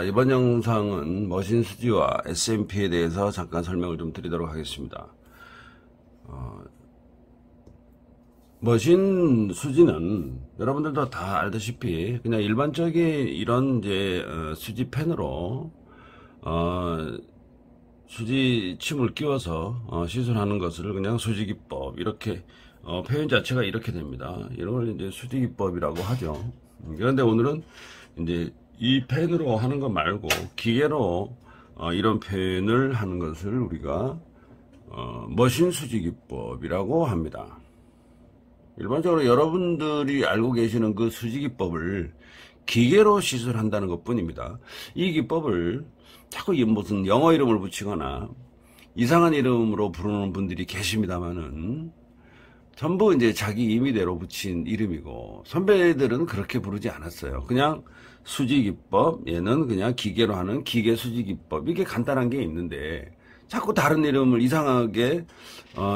이번 영상은 머신 수지와 SMP에 대해서 잠깐 설명을 좀 드리도록 하겠습니다. 머신 수지는 여러분들도 다 알다시피 그냥 일반적인 이런 이제 수지 펜으로 수지 침을 끼워서 시술하는 것을 그냥 수지기법 이렇게 표현 자체가 이렇게 됩니다. 이런 걸 이제 수지기법이라고 하죠. 그런데 오늘은 이제 이 펜으로 하는 것 말고 기계로 이런 표현을 하는 것을 우리가 머신 수지기법이라고 합니다. 일반적으로 여러분들이 알고 계시는 그 수지기법을 기계로 시술한다는 것 뿐입니다. 이 기법을 자꾸 무슨 영어 이름을 붙이거나 이상한 이름으로 부르는 분들이 계십니다만은 전부 이제 자기 임의대로 붙인 이름이고, 선배들은 그렇게 부르지 않았어요. 그냥 수지기법, 얘는 그냥 기계로 하는 기계 수지기법, 이게 간단한 게 있는데 자꾸 다른 이름을 이상하게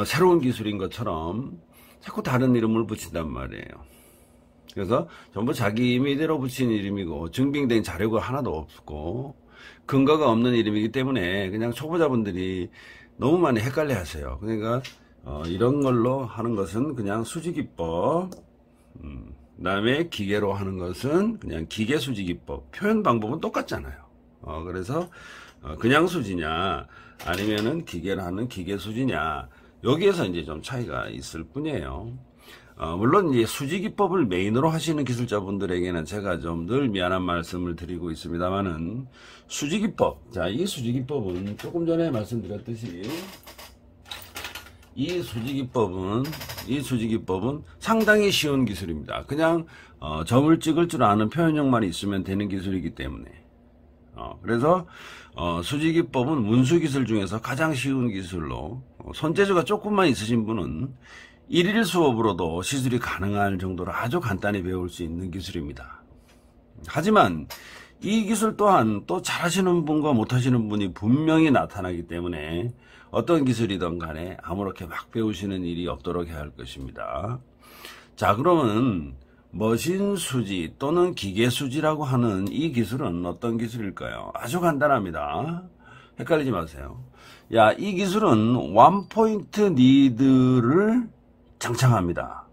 새로운 기술인 것처럼 자꾸 다른 이름을 붙인단 말이에요. 그래서 전부 자기 임의대로 붙인 이름이고 증빙된 자료가 하나도 없고 근거가 없는 이름이기 때문에 그냥 초보자분들이 너무 많이 헷갈려 하세요. 그러니까 이런 걸로 하는 것은 그냥 수지기법, 그 다음에 기계로 하는 것은 그냥 기계 수지기법. 표현 방법은 똑같잖아요. 그래서 그냥 수지냐 아니면은 기계로 하는 기계 수지냐, 여기에서 이제 좀 차이가 있을 뿐이에요. 물론 이제 수지기법을 메인으로 하시는 기술자분들에게는 제가 좀 늘 미안한 말씀을 드리고 있습니다만은, 수지기법, 자, 이 수지기법은 조금 전에 말씀드렸듯이 이 수지기법은 상당히 쉬운 기술입니다. 그냥 점을 찍을 줄 아는 표현력만 있으면 되는 기술이기 때문에 그래서 수지기법은 문수기술 중에서 가장 쉬운 기술로, 손재주가 조금만 있으신 분은 일일 수업으로도 시술이 가능할 정도로 아주 간단히 배울 수 있는 기술입니다. 하지만 이 기술 또한 또 잘하시는 분과 못하시는 분이 분명히 나타나기 때문에 어떤 기술이든 간에 아무렇게 막 배우시는 일이 없도록 해야 할 것입니다. 자, 그러면 머신 수지 또는 기계 수지라고 하는 이 기술은 어떤 기술일까요? 아주 간단합니다. 헷갈리지 마세요. 이 기술은 원포인트 니드를 장착합니다.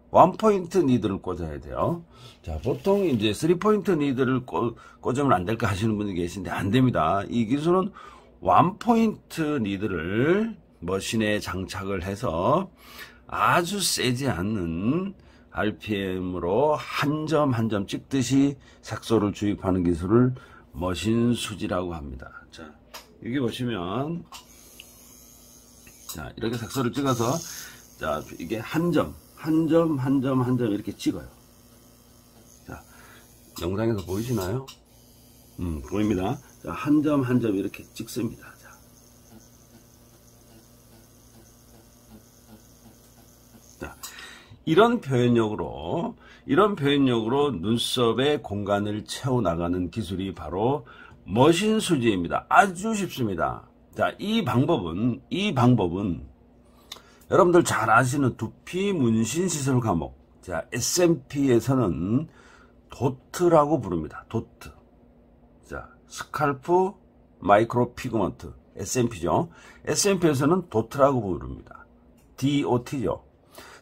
원포인트 니드를 꽂아야 돼요. 자, 보통 이제 3포인트 니드를 꽂으면 안 될까 하시는 분이 계신데 안 됩니다. 이 기술은 원포인트 니드를 머신에 장착을 해서 아주 세지 않는 RPM으로 한 점 한 점 찍듯이 색소를 주입하는 기술을 머신 수지라고 합니다. 자, 여기 보시면, 자, 이렇게 색소를 찍어서, 자, 이게 한 점 이렇게 찍어요. 자, 영상에서 보이시나요? 보입니다. 자, 한 점 한 점 이렇게 찍습니다. 자, 이런 표현력으로 눈썹의 공간을 채워나가는 기술이 바로 머신 수지입니다. 아주 쉽습니다. 자, 이 방법은 여러분들 잘 아시는 두피 문신 시술 과목, 자, SMP에서는 도트라고 부릅니다. 도트. 자, 스칼프 마이크로 피그먼트, SMP죠. SMP에서는 도트라고 부릅니다. DOT죠.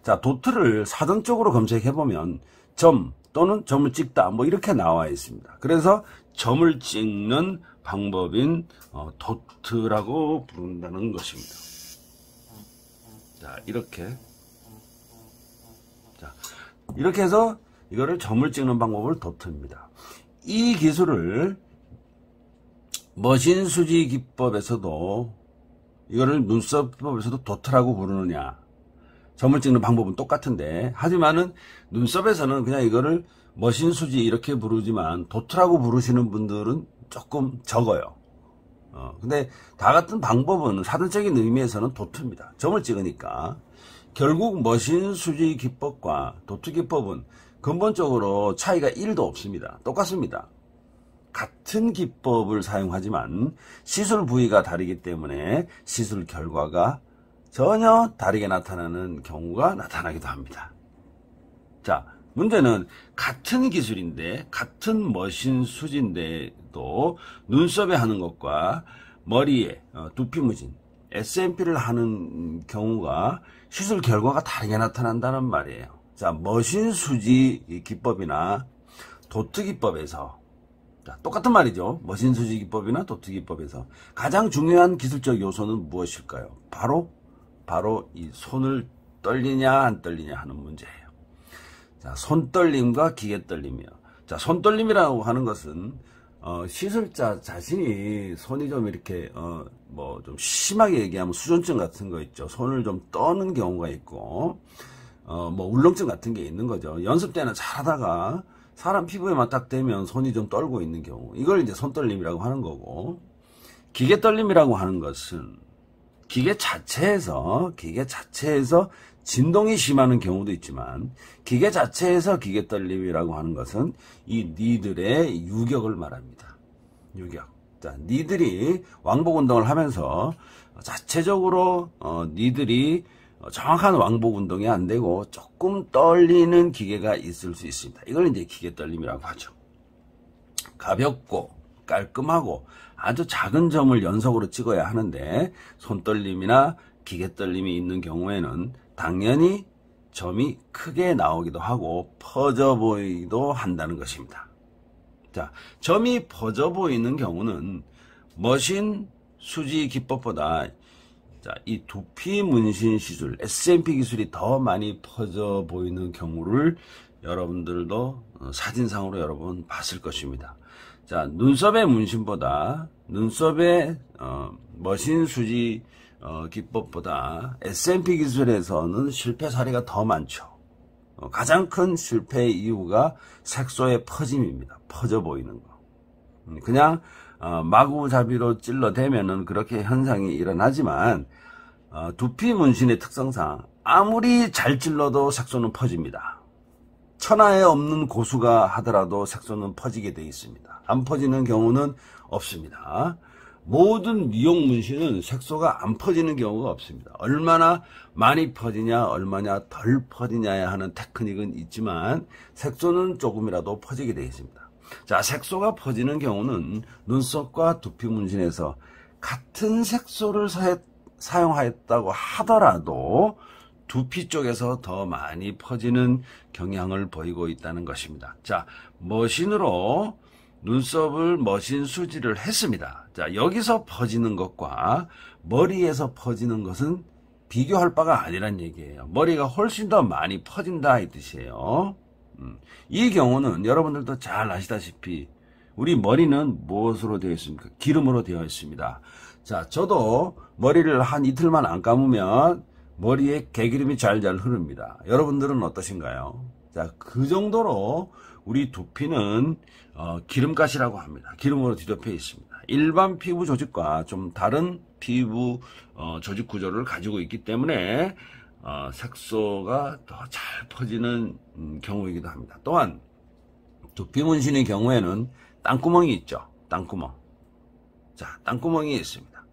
자, 도트를 사전적으로 검색해보면 점 또는 점을 찍다 뭐 이렇게 나와 있습니다. 그래서 점을 찍는 방법인 도트라고 부른다는 것입니다. 자, 이렇게 해서 이거를 점을 찍는 방법을 도트입니다. 이 기술을 머신 수지 기법에서도, 이거를 눈썹법에서도 도트라고 부르느냐, 점을 찍는 방법은 똑같은데, 하지만은 눈썹에서는 그냥 이거를 머신 수지 이렇게 부르지만 도트라고 부르시는 분들은 조금 적어요. 근데 다 같은 방법은 사전적인 의미에서는 도트입니다. 점을 찍으니까. 결국 머신 수지 기법과 도트 기법은 근본적으로 차이가 1도 없습니다. 똑같습니다. 같은 기법을 사용하지만 시술 부위가 다르기 때문에 시술 결과가 전혀 다르게 나타나는 경우가 나타나기도 합니다. 자, 문제는 같은 기술인데, 같은 머신 수지인데도 눈썹에 하는 것과 머리에 두피 문신, SMP를 하는 경우가 시술 결과가 다르게 나타난다는 말이에요. 자, 머신 수지 기법이나 도트 기법에서, 자, 똑같은 말이죠. 머신 수지 기법이나 도트 기법에서 가장 중요한 기술적 요소는 무엇일까요? 바로 이 손을 떨리냐 안 떨리냐 하는 문제예요. 자, 손떨림과 기계떨림이요. 자, 손떨림이라고 하는 것은 시술자 자신이 손이 좀 이렇게 뭐 좀 심하게 얘기하면 수전증 같은 거 있죠. 손을 좀 떠는 경우가 있고 뭐 울렁증 같은 게 있는 거죠. 연습 때는 잘하다가 사람 피부에만 딱 대면 손이 좀 떨고 있는 경우, 이걸 이제 손떨림이라고 하는 거고, 기계떨림이라고 하는 것은 기계 자체에서 진동이 심하는 경우도 있지만, 기계 자체에서 기계떨림이라고 하는 것은 이 니들의 유격을 말합니다. 유격. 자, 니들이 왕복 운동을 하면서 자체적으로 니들이 정확한 왕복 운동이 안 되고 조금 떨리는 기계가 있을 수 있습니다. 이걸 이제 기계떨림이라고 하죠. 가볍고 깔끔하고 아주 작은 점을 연속으로 찍어야 하는데, 손떨림이나 기계떨림이 있는 경우에는 당연히 점이 크게 나오기도 하고 퍼져 보이기도 한다는 것입니다. 자, 점이 퍼져 보이는 경우는 머신 수지 기법보다, 자, 이 두피 문신 시술, SMP 기술이 더 많이 퍼져 보이는 경우를 여러분들도 사진상으로 여러분 봤을 것입니다. 자, 눈썹의 문신보다, 눈썹의 머신 수지 기법보다 SMP 기술에서는 실패 사례가 더 많죠. 가장 큰 실패 이유가 색소의 퍼짐입니다. 퍼져 보이는 거. 그냥 마구잡이로 찔러대면은 그렇게 현상이 일어나지만, 두피 문신의 특성상 아무리 잘 찔러도 색소는 퍼집니다. 천하에 없는 고수가 하더라도 색소는 퍼지게 되어 있습니다. 안 퍼지는 경우는 없습니다. 모든 미용 문신은 색소가 안 퍼지는 경우가 없습니다. 얼마나 많이 퍼지냐, 얼마나 덜 퍼지냐에 하는 테크닉은 있지만, 색소는 조금이라도 퍼지게 되어 있습니다. 자, 색소가 퍼지는 경우는 눈썹과 두피 문신에서 같은 색소를 사용하였다고 하더라도 두피 쪽에서 더 많이 퍼지는 경향을 보이고 있다는 것입니다. 자, 머신으로 눈썹을 머신 수지를 했습니다. 자, 여기서 퍼지는 것과 머리에서 퍼지는 것은 비교할 바가 아니란 얘기예요. 머리가 훨씬 더 많이 퍼진다 이 뜻이에요. 이 경우는 여러분들도 잘 아시다시피 우리 머리는 무엇으로 되어 있습니까? 기름으로 되어 있습니다. 자, 저도 머리를 한 이틀만 안 감으면 머리에 개기름이 잘잘 흐릅니다. 여러분들은 어떠신가요? 자, 그 정도로 우리 두피는 기름가시라고 합니다. 기름으로 뒤덮여 있습니다. 일반 피부 조직과 좀 다른 피부 조직 구조를 가지고 있기 때문에 색소가 더 잘 퍼지는 경우이기도 합니다. 또한 두피 문신의 경우에는 땅구멍이 있죠. 땅구멍. 자, 땅구멍이 있습니다.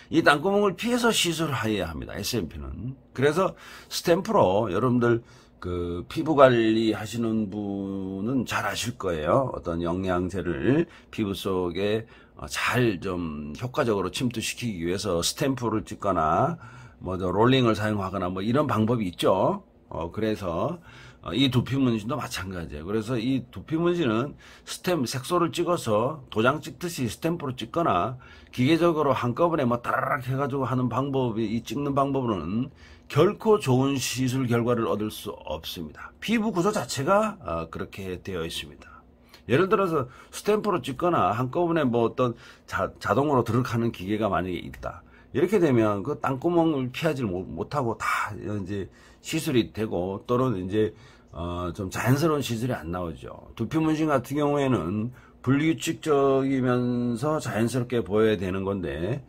이 땅구멍을 피해서 시술해야 합니다. SMP는. 그래서 스탬프로 여러분들 그 피부 관리 하시는 분은 잘 아실 거예요. 어떤 영양제를 피부 속에 잘 좀 효과적으로 침투시키기 위해서 스탬프를 찍거나 뭐 롤링을 사용하거나 뭐 이런 방법이 있죠. 그래서 이 두피 문신도 마찬가지예요. 그래서 이 두피 문신은 색소를 찍어서 도장 찍듯이 스탬프로 찍거나 기계적으로 한꺼번에 뭐 따라락 해가지고 하는 방법이, 이 찍는 방법으로는 결코 좋은 시술 결과를 얻을 수 없습니다. 피부 구조 자체가 그렇게 되어 있습니다. 예를 들어서 스탬프로 찍거나 한꺼번에 뭐 어떤 자동으로 드륵하는 기계가 만약에 있다. 이렇게 되면 그 땅구멍을 피하지 못하고 다 이제 시술이 되고, 또는 이제 좀 자연스러운 시술이 안 나오죠. 두피 문신 같은 경우에는 불규칙적이면서 자연스럽게 보여야 되는 건데,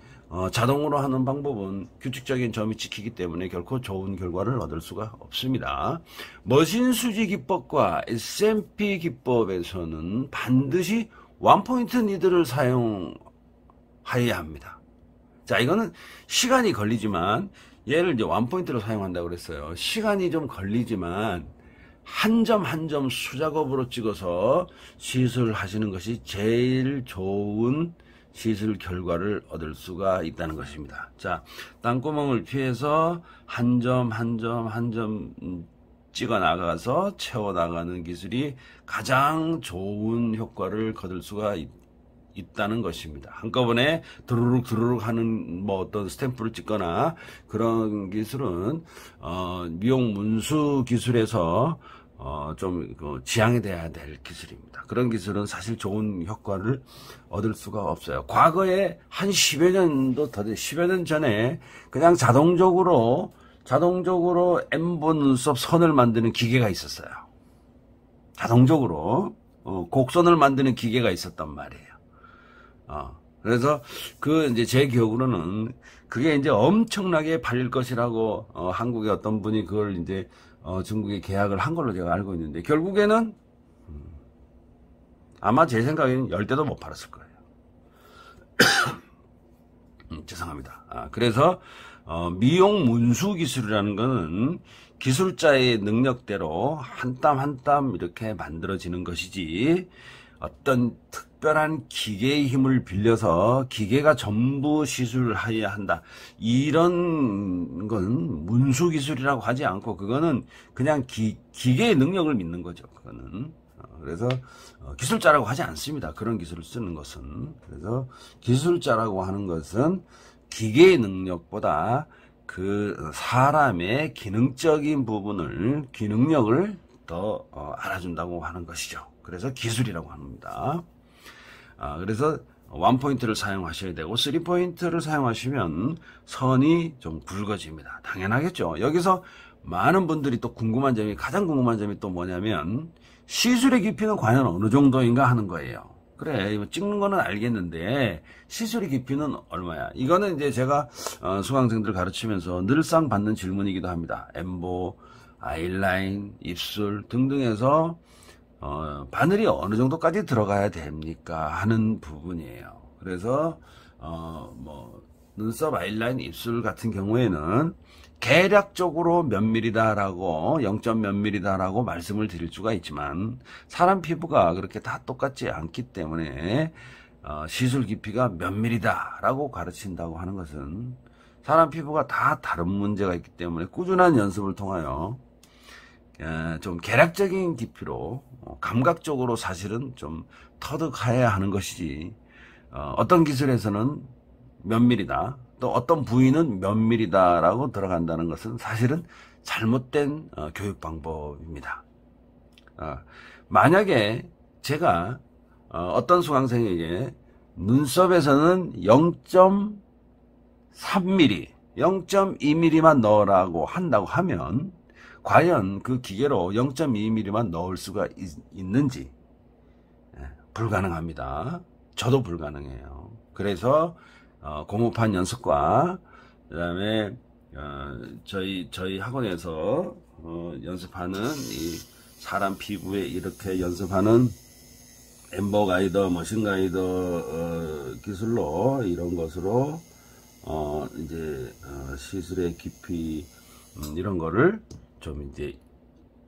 자동으로 하는 방법은 규칙적인 점이 지키기 때문에 결코 좋은 결과를 얻을 수가 없습니다. 머신 수지 기법과 SMP 기법에서는 반드시 원포인트 니드를 사용해야 합니다. 자, 이거는 시간이 걸리지만, 얘를 이제 원포인트로 사용한다고 그랬어요. 시간이 좀 걸리지만 한 점 한 점 수작업으로 찍어서 시술하시는 것이 제일 좋은 시술 결과를 얻을 수가 있다는 것입니다. 자, 땅구멍을 피해서 한 점 한 점 한 점 찍어 나가서 채워 나가는 기술이 가장 좋은 효과를 거둘 수가 있다는 것입니다. 한꺼번에 두루룩 하는 뭐 어떤 스탬프를 찍거나 그런 기술은 미용 문수 기술에서 좀 지향이 돼야 될 기술입니다. 그런 기술은 사실 좋은 효과를 얻을 수가 없어요. 과거에 한 10여 년도 더 돼, 10여 년 전에 그냥 자동적으로 엠보 눈썹 선을 만드는 기계가 있었어요. 자동적으로 곡선을 만드는 기계가 있었단 말이에요. 그래서 이제 제 기억으로는 그게 이제 엄청나게 팔릴 것이라고 한국의 어떤 분이 그걸 이제 중국에 계약을 한 걸로 제가 알고 있는데, 결국에는 아마 제 생각에는 10대도 못 팔았을 거예요. 죄송합니다. 그래서 미용 문수 기술이라는 거는 기술자의 능력대로 한 땀 한 땀 이렇게 만들어지는 것이지, 어떤 특별한 기계의 힘을 빌려서 기계가 전부 시술을 해야 한다, 이런 건 문수 기술이라고 하지 않고, 그거는 그냥 기계의 능력을 믿는 거죠. 그거는 그래서 기술자라고 하지 않습니다. 그런 기술을 쓰는 것은. 그래서 기술자라고 하는 것은 기계의 능력보다 그 사람의 기능적인 부분을, 기능력을 더 알아준다고 하는 것이죠. 그래서 기술이라고 합니다. 그래서 1포인트를 사용하셔야 되고 3포인트를 사용하시면 선이 좀 굵어집니다. 당연하겠죠. 여기서 많은 분들이 또 가장 궁금한 점이 또 뭐냐면, 시술의 깊이는 과연 어느 정도인가 하는 거예요. 그래, 찍는 거는 알겠는데 시술의 깊이는 얼마야? 이거는 이제 제가 수강생들 가르치면서 늘상 받는 질문이기도 합니다. 엠보, 아이라인, 입술 등등해서 바늘이 어느 정도까지 들어가야 됩니까? 하는 부분이에요. 그래서 뭐 눈썹, 아이라인, 입술 같은 경우에는 계략적으로 몇 밀리다라고 0점 몇 밀리다라고 말씀을 드릴 수가 있지만, 사람 피부가 그렇게 다 똑같지 않기 때문에 시술 깊이가 몇 밀리다라고 가르친다고 하는 것은 사람 피부가 다 다른 문제가 있기 때문에 꾸준한 연습을 통하여 좀 계략적인 깊이로 감각적으로 사실은 좀 터득해야 하는 것이지, 어떤 기술에서는 몇 밀리다, 또 어떤 부위는 몇 밀리다라고 들어간다는 것은 사실은 잘못된 교육 방법입니다. 만약에 제가 어떤 수강생에게 눈썹에서는 0.3mm, 0.2mm만 넣으라고 한다고 하면 과연 그 기계로 0.2mm만 넣을 수가 있는지? 불가능합니다. 저도 불가능해요. 그래서 공업판 연습과 그다음에 저희 학원에서 연습하는 이 사람 피부에 이렇게 연습하는 엠버 가이더, 머신 가이더 기술로, 이런 것으로 이제 시술의 깊이 이런 거를 좀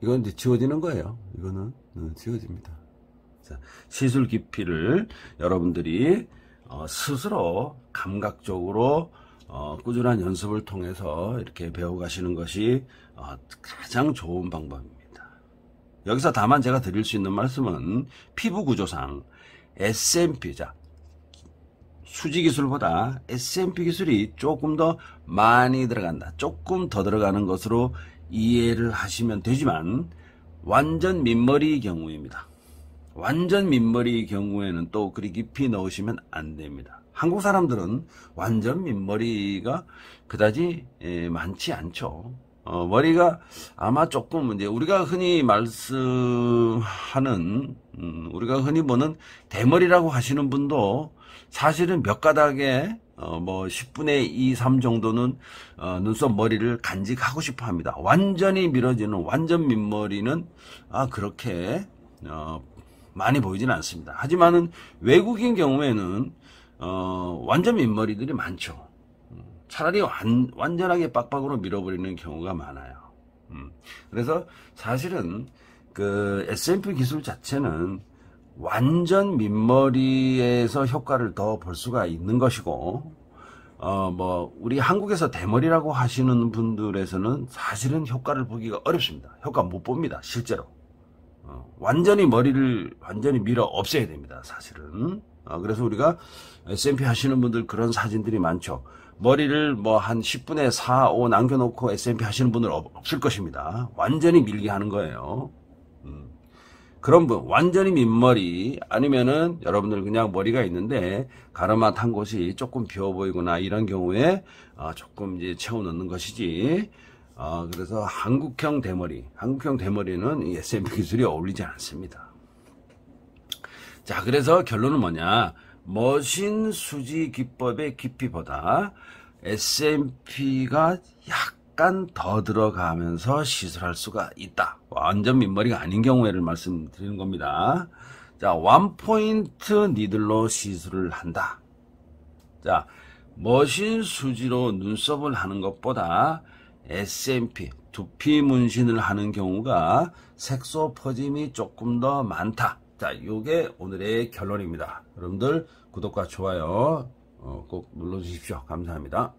이건 이제 지워지는 거예요. 이거는 지워집니다. 자, 시술 깊이를 여러분들이 스스로 감각적으로 꾸준한 연습을 통해서 이렇게 배워가시는 것이 가장 좋은 방법입니다. 여기서 다만 제가 드릴 수 있는 말씀은, 피부 구조상 SMP, 수지 기술보다 SMP 기술이 조금 더 많이 들어간다, 조금 더 들어가는 것으로 이해를 하시면 되지만, 완전 민머리의 경우입니다. 완전 민머리의 경우에는 또 그리 깊이 넣으시면 안 됩니다. 한국 사람들은 완전 민머리가 그다지 많지 않죠. 머리가 아마 조금 이제 우리가 흔히 말씀하는, 우리가 흔히 보는 대머리라고 하시는 분도 사실은 몇 가닥에 뭐 10분의 2, 3 정도는 눈썹 머리를 간직하고 싶어 합니다. 완전히 밀어지는 완전 민머리는 그렇게 많이 보이지는 않습니다. 하지만은 외국인 경우에는 완전 민머리들이 많죠. 차라리 완전하게 빡빡으로 밀어버리는 경우가 많아요. 그래서 사실은 그 SMP 기술 자체는 완전 민머리에서 효과를 더 볼 수가 있는 것이고, 뭐 우리 한국에서 대머리라고 하시는 분들에서는 사실은 효과를 보기가 어렵습니다. 효과 못 봅니다, 실제로. 완전히 머리를 완전히 밀어 없애야 됩니다, 사실은. 그래서 우리가 SMP 하시는 분들 그런 사진들이 많죠. 머리를 뭐 한 10분의 4, 5 남겨놓고 SMP 하시는 분들 없을 것입니다. 완전히 밀게 하는 거예요. 그런 분, 완전히 민머리, 아니면은 여러분들 그냥 머리가 있는데 가르마 탄 곳이 조금 비어 보이거나 이런 경우에 조금 이제 채워 넣는 것이지. 그래서 한국형 대머리는 이 SMP 기술이 어울리지 않습니다. 자, 그래서 결론은 뭐냐? 머신 수지 기법의 깊이보다 SMP가 약간 더 들어가면서 시술할 수가 있다. 완전 민머리가 아닌 경우에를 말씀드리는 겁니다. 자, 원포인트 니들로 시술을 한다. 자, 머신 수지로 눈썹을 하는 것보다 SMP, 두피 문신을 하는 경우가 색소 퍼짐이 조금 더 많다. 자, 요게 오늘의 결론입니다. 여러분들 구독과 좋아요 꼭 눌러주십시오. 감사합니다.